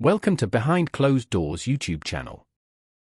Welcome to Behind Closed Doors YouTube channel.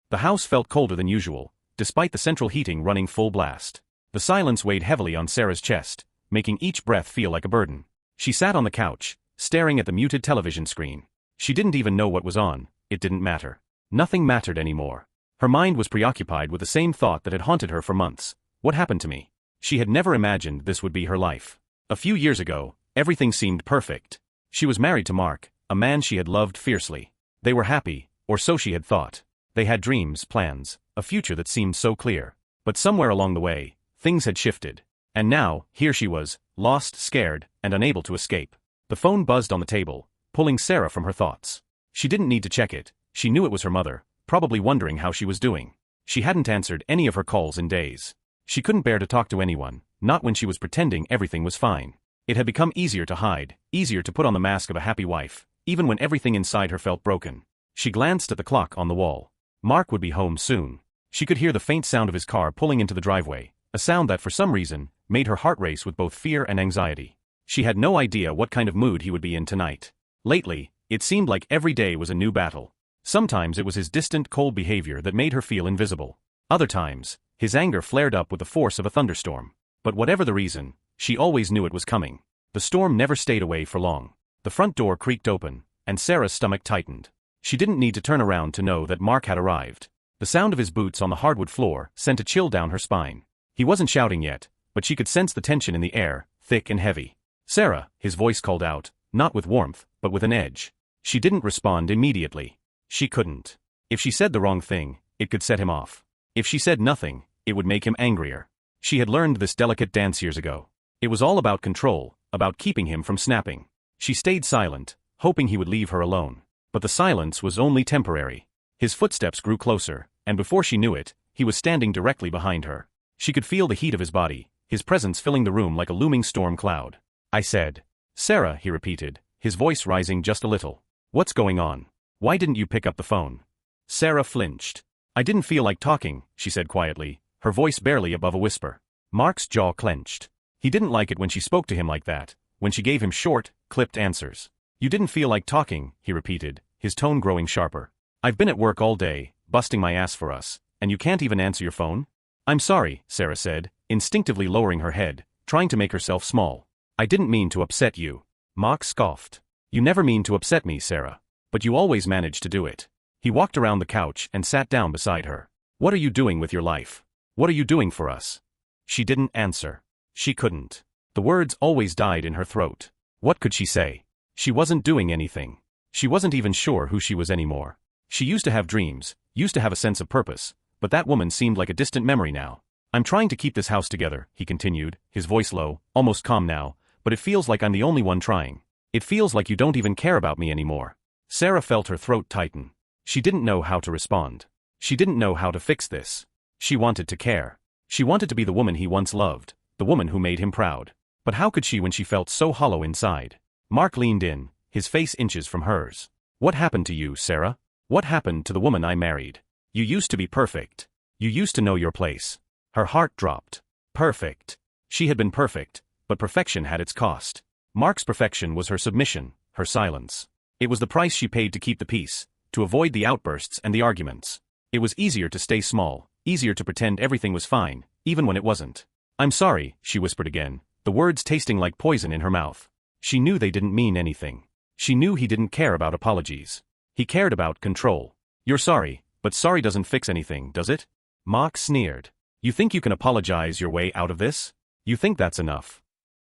The house felt colder than usual, despite the central heating running full blast. The silence weighed heavily on Sarah's chest, making each breath feel like a burden. She sat on the couch, staring at the muted television screen. She didn't even know what was on. It didn't matter. Nothing mattered anymore. Her mind was preoccupied with the same thought that had haunted her for months. What happened to me? She had never imagined this would be her life. A few years ago, everything seemed perfect. She was married to Mark, a man she had loved fiercely. They were happy, or so she had thought. They had dreams, plans, a future that seemed so clear. But somewhere along the way, things had shifted. And now, here she was, lost, scared, and unable to escape. The phone buzzed on the table, pulling Sarah from her thoughts. She didn't need to check it. She knew it was her mother, probably wondering how she was doing. She hadn't answered any of her calls in days. She couldn't bear to talk to anyone, not when she was pretending everything was fine. It had become easier to hide, easier to put on the mask of a happy wife, even when everything inside her felt broken. She glanced at the clock on the wall. Mark would be home soon. She could hear the faint sound of his car pulling into the driveway, a sound that for some reason made her heart race with both fear and anxiety. She had no idea what kind of mood he would be in tonight. Lately, it seemed like every day was a new battle. Sometimes it was his distant, cold behavior that made her feel invisible. Other times, his anger flared up with the force of a thunderstorm. But whatever the reason, she always knew it was coming. The storm never stayed away for long. The front door creaked open, and Sarah's stomach tightened. She didn't need to turn around to know that Mark had arrived. The sound of his boots on the hardwood floor sent a chill down her spine. He wasn't shouting yet, but she could sense the tension in the air, thick and heavy. "Sarah," his voice called out, not with warmth, but with an edge. She didn't respond immediately. She couldn't. If she said the wrong thing, it could set him off. If she said nothing, it would make him angrier. She had learned this delicate dance years ago. It was all about control, about keeping him from snapping. She stayed silent, hoping he would leave her alone. But the silence was only temporary. His footsteps grew closer, and before she knew it, he was standing directly behind her. She could feel the heat of his body, his presence filling the room like a looming storm cloud. "I said." "Sarah," he repeated, his voice rising just a little. "What's going on? Why didn't you pick up the phone?" Sarah flinched. "I didn't feel like talking," she said quietly, her voice barely above a whisper. Mark's jaw clenched. He didn't like it when she spoke to him like that, when she gave him short, clipped answers. "You didn't feel like talking," he repeated, his tone growing sharper. "I've been at work all day, busting my ass for us, and you can't even answer your phone?" "I'm sorry," Sarah said, instinctively lowering her head, trying to make herself small. "I didn't mean to upset you." Mark scoffed. "You never mean to upset me, Sarah. But you always manage to do it." He walked around the couch and sat down beside her. "What are you doing with your life? What are you doing for us?" She didn't answer. She couldn't. The words always died in her throat. What could she say? She wasn't doing anything. She wasn't even sure who she was anymore. She used to have dreams, used to have a sense of purpose, but that woman seemed like a distant memory now. "I'm trying to keep this house together," he continued, his voice low, almost calm now, "but it feels like I'm the only one trying. It feels like you don't even care about me anymore." Sarah felt her throat tighten. She didn't know how to respond. She didn't know how to fix this. She wanted to care. She wanted to be the woman he once loved, the woman who made him proud. But how could she when she felt so hollow inside? Mark leaned in, his face inches from hers. "What happened to you, Sarah? What happened to the woman I married? You used to be perfect. You used to know your place." Her heart dropped. Perfect. She had been perfect, but perfection had its cost. Mark's perfection was her submission, her silence. It was the price she paid to keep the peace, to avoid the outbursts and the arguments. It was easier to stay small, easier to pretend everything was fine, even when it wasn't. "I'm sorry," she whispered again, the words tasting like poison in her mouth. She knew they didn't mean anything. She knew he didn't care about apologies. He cared about control. "You're sorry, but sorry doesn't fix anything, does it?" Mark sneered. "You think you can apologize your way out of this? You think that's enough?"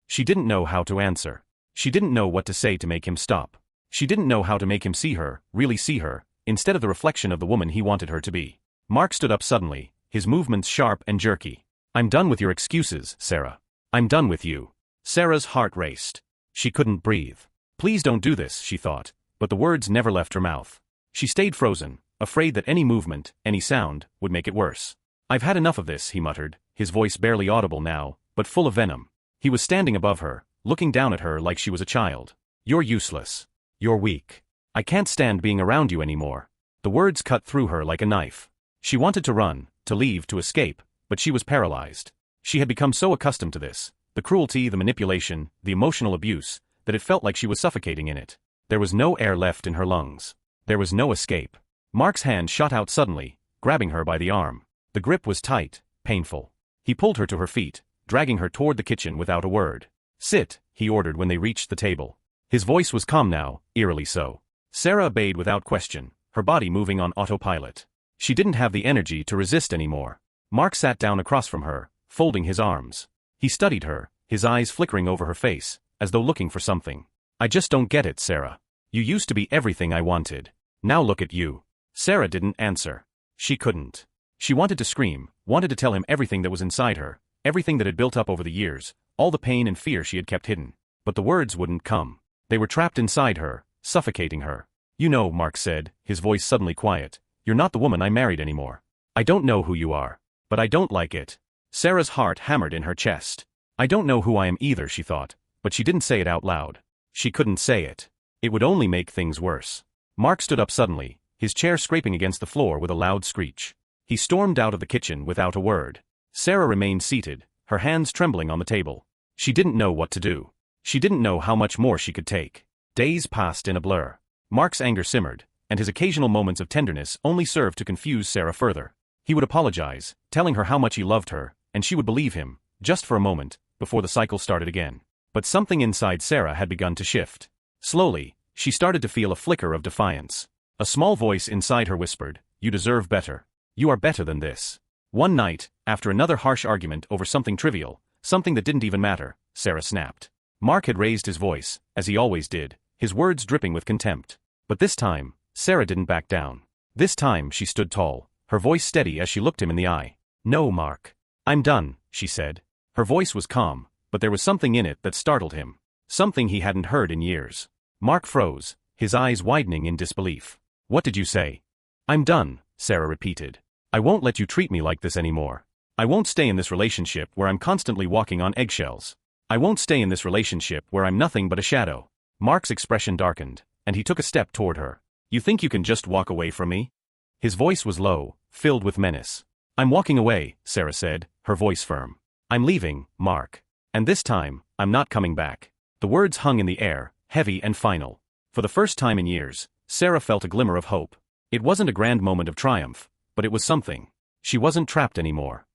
She didn't know how to answer. She didn't know what to say to make him stop. She didn't know how to make him see her, really see her, instead of the reflection of the woman he wanted her to be. Mark stood up suddenly, his movements sharp and jerky. "I'm done with your excuses, Sarah. I'm done with you." Sarah's heart raced. She couldn't breathe. "Please don't do this," she thought, but the words never left her mouth. She stayed frozen, afraid that any movement, any sound, would make it worse. "I've had enough of this," he muttered, his voice barely audible now, but full of venom. He was standing above her, looking down at her like she was a child. "You're useless. You're weak. I can't stand being around you anymore." The words cut through her like a knife. She wanted to run, to leave, to escape, but she was paralyzed. She had become so accustomed to this, the cruelty, the manipulation, the emotional abuse, that it felt like she was suffocating in it. There was no air left in her lungs. There was no escape. Mark's hand shot out suddenly, grabbing her by the arm. The grip was tight, painful. He pulled her to her feet, dragging her toward the kitchen without a word. "Sit," he ordered when they reached the table. His voice was calm now, eerily so. Sarah obeyed without question, her body moving on autopilot. She didn't have the energy to resist anymore. Mark sat down across from her, folding his arms. He studied her, his eyes flickering over her face, as though looking for something. "I just don't get it, Sarah. You used to be everything I wanted. Now look at you." Sarah didn't answer. She couldn't. She wanted to scream, wanted to tell him everything that was inside her, everything that had built up over the years, all the pain and fear she had kept hidden. But the words wouldn't come. They were trapped inside her, suffocating her. "You know," Mark said, his voice suddenly quiet, "you're not the woman I married anymore. I don't know who you are. But I don't like it." Sarah's heart hammered in her chest. "I don't know who I am either," she thought, but she didn't say it out loud. She couldn't say it. It would only make things worse. Mark stood up suddenly, his chair scraping against the floor with a loud screech. He stormed out of the kitchen without a word. Sarah remained seated, her hands trembling on the table. She didn't know what to do. She didn't know how much more she could take. Days passed in a blur. Mark's anger simmered, and his occasional moments of tenderness only served to confuse Sarah further. He would apologize, telling her how much he loved her, and she would believe him, just for a moment, before the cycle started again. But something inside Sarah had begun to shift. Slowly, she started to feel a flicker of defiance. A small voice inside her whispered, "You deserve better. You are better than this." One night, after another harsh argument over something trivial, something that didn't even matter, Sarah snapped. Mark had raised his voice, as he always did, his words dripping with contempt. But this time, Sarah didn't back down. This time she stood tall, her voice steady as she looked him in the eye. "No, Mark. I'm done," she said. Her voice was calm, but there was something in it that startled him. Something he hadn't heard in years. Mark froze, his eyes widening in disbelief. "What did you say?" "I'm done," Sarah repeated. "I won't let you treat me like this anymore. I won't stay in this relationship where I'm constantly walking on eggshells. I won't stay in this relationship where I'm nothing but a shadow." Mark's expression darkened, and he took a step toward her. "You think you can just walk away from me?" His voice was low, filled with menace. "I'm walking away," Sarah said, her voice firm. "I'm leaving, Mark. And this time, I'm not coming back." The words hung in the air, heavy and final. For the first time in years, Sarah felt a glimmer of hope. It wasn't a grand moment of triumph, but it was something. She wasn't trapped anymore.